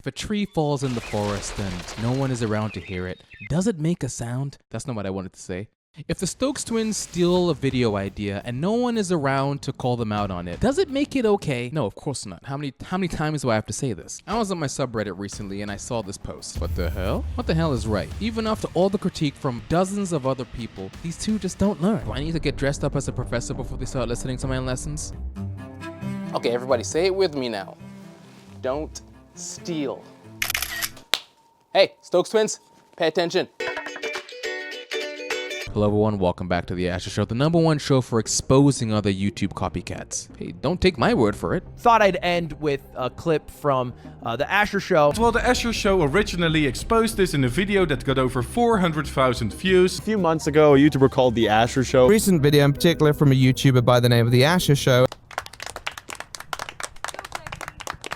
If a tree falls in the forest and no one is around to hear it, does it make a sound? That's not what I wanted to say. If the Stokes twins steal a video idea and no one is around to call them out on it, does it make it okay? No, of course not. How many times do I have to say this? I was on my subreddit recently and I saw this post. What the hell? What the hell is right? Even after all the critique from dozens of other people, these two just don't learn. Do I need to get dressed up as a professor before they start listening to my lessons? Okay, everybody say it with me now. Don't steal. Hey, Stokes twins, pay attention. Hello everyone, welcome back to The Asher Show, the #1 show for exposing other YouTube copycats. Hey, don't take my word for it. Thought I'd end with a clip from The Asher Show. Well, The Asher Show originally exposed this in a video that got over 400,000 views. A few months ago, a YouTuber called The Asher Show. Recent video in particular from a YouTuber by the name of The Asher Show.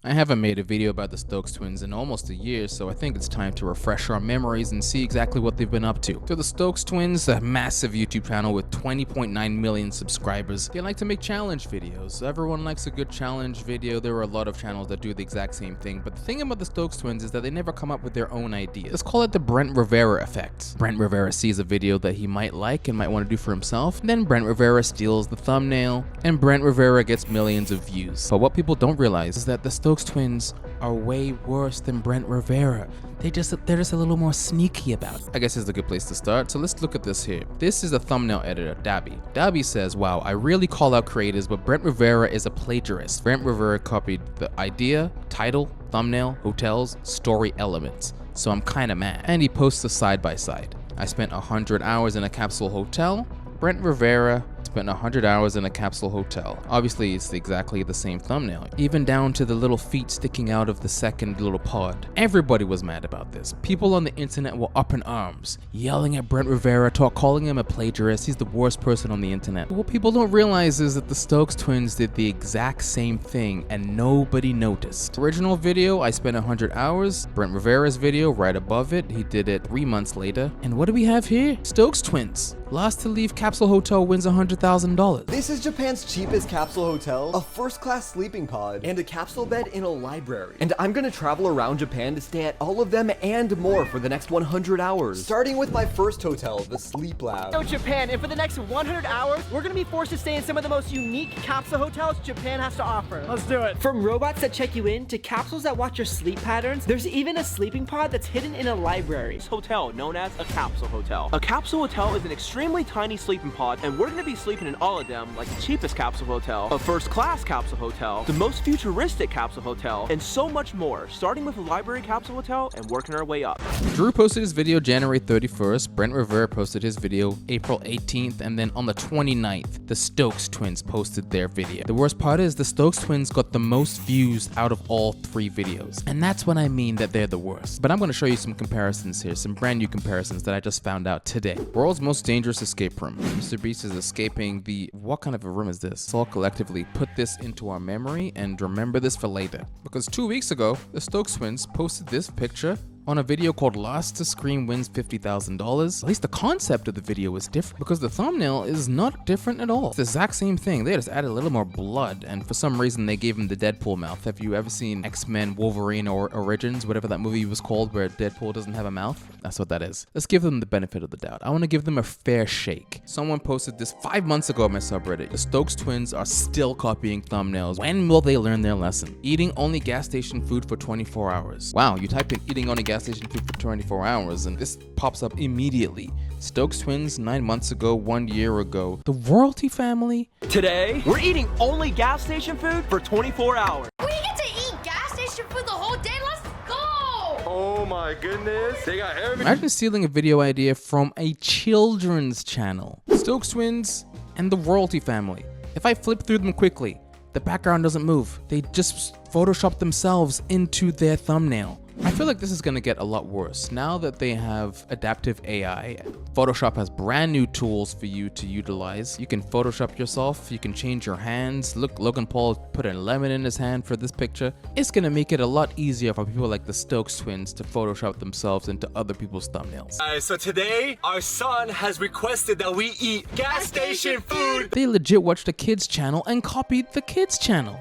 I haven't made a video about the Stokes twins in almost a year, so I think it's time to refresh our memories and see exactly what they've been up to. So the Stokes twins, a massive YouTube channel with 20.9 million subscribers. They like to make challenge videos. Everyone likes a good challenge video. There are a lot of channels that do the exact same thing, but the thing about the Stokes twins is that they never come up with their own ideas. Let's call it the Brent Rivera effect. Brent Rivera sees a video that he might like and might want to do for himself, then Brent Rivera steals the thumbnail, and Brent Rivera gets millions of views. But what people don't realize is that the Stokes twins are way worse than Brent Rivera. They're just a little more sneaky about it. I guess it's a good place to start. So let's look at this here. This is a thumbnail editor, Dabby. Dabby says, wow, I really call out creators, but Brent Rivera is a plagiarist. Brent Rivera copied the idea, title, thumbnail, hotels, story elements. So I'm kinda mad. And he posts a side-by-side. I spent 100 hours in a capsule hotel. Brent Rivera spent 100 hours in a capsule hotel. Obviously, it's exactly the same thumbnail, even down to the little feet sticking out of the second little pod. Everybody was mad about this. People on the internet were up in arms, yelling at Brent Rivera, calling him a plagiarist. He's the worst person on the internet. But what people don't realize is that the Stokes twins did the exact same thing and nobody noticed. Original video, I spent 100 hours. Brent Rivera's video, right above it, he did it 3 months later. And what do we have here? Stokes twins. Last to leave capsule hotel wins $100,000. This is Japan's cheapest capsule hotel, a first-class sleeping pod, and a capsule bed in a library. And I'm gonna travel around Japan to stay at all of them and more for the next 100 hours. Starting with my first hotel, the Sleep Lab. So Japan, and for the next 100 hours, we're gonna be forced to stay in some of the most unique capsule hotels Japan has to offer. Let's do it. From robots that check you in to capsules that watch your sleep patterns, there's even a sleeping pod that's hidden in a library. This hotel, known as a capsule hotel. A capsule hotel is an extremely tiny sleeping pod, and we're gonna be sleeping in all of them, like the cheapest capsule hotel, a first-class capsule hotel, the most futuristic capsule hotel, and so much more, starting with a library capsule hotel and working our way up. Drew posted his video January 31st, Brent Rivera posted his video April 18th, and then on the 29th, the Stokes twins posted their video. The worst part is the Stokes twins got the most views out of all 3 videos, and that's when I mean that they're the worst. But I'm gonna show you some comparisons here, some brand new comparisons that I just found out today. World's most dangerous escape room. Mr. Beast is escaping the... What kind of a room is this? Let's all collectively put this into our memory and remember this for later. Because 2 weeks ago, the Stokes twins posted this picture on a video called Last to Scream Wins $50,000. At least the concept of the video is different because the thumbnail is not different at all. It's the exact same thing. They just added a little more blood, and for some reason they gave him the Deadpool mouth. Have you ever seen X-Men Wolverine or Origins, whatever that movie was called, where Deadpool doesn't have a mouth? That's what that is. Let's give them the benefit of the doubt. I want to give them a fair shake. Someone posted this 5 months ago on my subreddit. The Stokes twins are still copying thumbnails. When will they learn their lesson? Eating only gas station food for 24 hours. Wow, you type in eating only gas station food for 24 hours and this pops up immediately. Stokes twins 9 months ago, 1 year ago. The royalty family. Today, we're eating only gas station food for 24 hours. We get to eat gas station food the whole day. Let's go! Oh my goodness, they got everything. Imagine stealing a video idea from a children's channel. Stokes twins and the royalty family. If I flip through them quickly, the background doesn't move. They just Photoshop themselves into their thumbnail. I feel like this is going to get a lot worse. Now that they have adaptive AI, Photoshop has brand new tools for you to utilize. You can Photoshop yourself, you can change your hands. Look, Logan Paul put a lemon in his hand for this picture. It's going to make it a lot easier for people like the Stokes twins to Photoshop themselves into other people's thumbnails. So today, our son has requested that we eat gas station food. They legit watched a kids channel and copied the kids channel.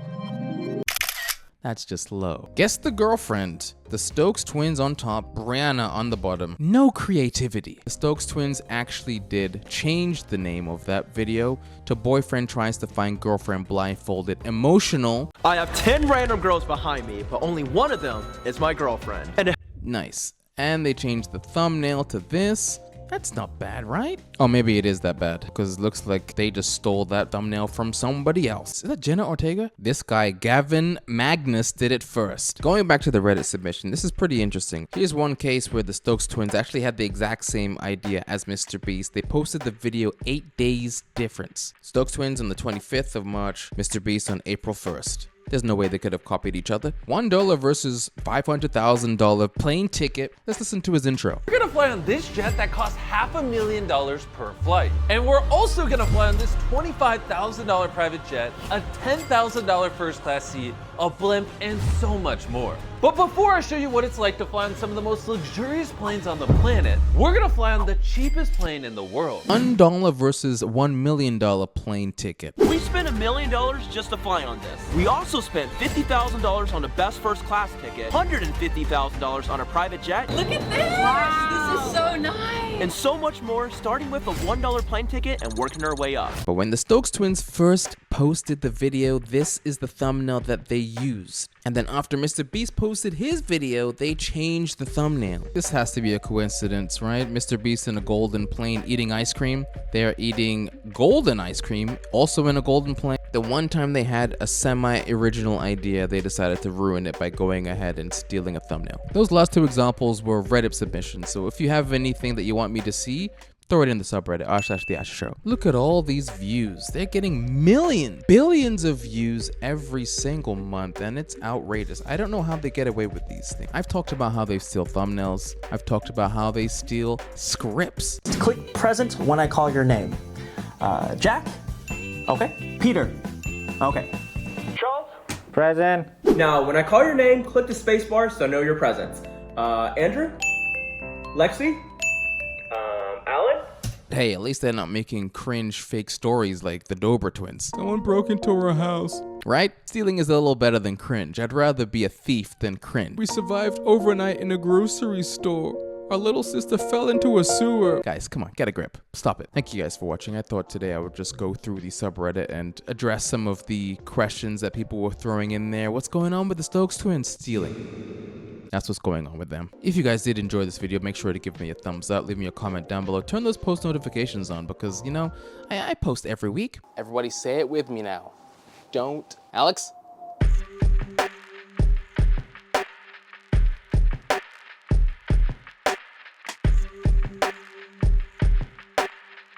That's just low. Guess the girlfriend. The Stokes twins on top, Brianna on the bottom. No creativity. The Stokes twins actually did change the name of that video to Boyfriend Tries to Find Girlfriend Blindfolded Emotional. I have 10 random girls behind me, but only one of them is my girlfriend. And Nice. And they changed the thumbnail to this. That's not bad, right? Oh, maybe it is that bad, because it looks like they just stole that thumbnail from somebody else. Is that Jenna Ortega? This guy, Gavin Magnus, did it first. Going back to the Reddit submission, this is pretty interesting. Here's one case where the Stokes twins actually had the exact same idea as Mr. Beast. They posted the video 8 days difference. Stokes twins on the 25th of March, Mr. Beast on April 1st. There's no way they could have copied each other. $1 versus $500,000 plane ticket. Let's listen to his intro. We're gonna fly on this jet that costs $500,000 per flight. And we're also gonna fly on this $25,000 private jet, a $10,000 first class seat, a blimp, and so much more. But before I show you what it's like to fly on some of the most luxurious planes on the planet, we're gonna fly on the cheapest plane in the world. $1 versus $1 million plane ticket. we spent $1 million just to fly on this. We also spent $50,000 on the best first class ticket, $150,000 on a private jet. Look at this! Wow. This is so nice! And so much more, starting with a $1 plane ticket and working our way up. But when the Stokes twins first posted the video, this is the thumbnail that they used. And then after Mr. Beast posted his video, they changed the thumbnail. This has to be a coincidence, right? Mr. Beast in a golden plane eating ice cream. They are eating golden ice cream, also in a golden plane. The one time they had a semi-original idea, they decided to ruin it by going ahead and stealing a thumbnail. Those last two examples were Reddit submissions, so if you have anything that you want me to see, throw it in the subreddit, r/the Asher Show. Look at all these views. They're getting millions, billions of views every single month, and it's outrageous. I don't know how they get away with these things. I've talked about how they steal thumbnails. I've talked about how they steal scripts. Click present when I call your name. Jack? Okay. Peter? Okay. Charles? Present. Now, when I call your name, click the space bar so I know your presence. Andrew? Lexi? Alan? Hey, at least they're not making cringe fake stories like the Dober twins. Someone broke into our house. Right? Stealing is a little better than cringe. I'd rather be a thief than cringe. We survived overnight in a grocery store. Our little sister fell into a sewer. Guys, come on, get a grip. Stop it. Thank you guys for watching. I thought today I would just go through the subreddit and address some of the questions that people were throwing in there. What's going on with the Stokes twins stealing? That's what's going on with them. If you guys did enjoy this video, make sure to give me a thumbs up, leave me a comment down below, turn those post notifications on because, you know, I post every week. Everybody say it with me now. Don't. Alex?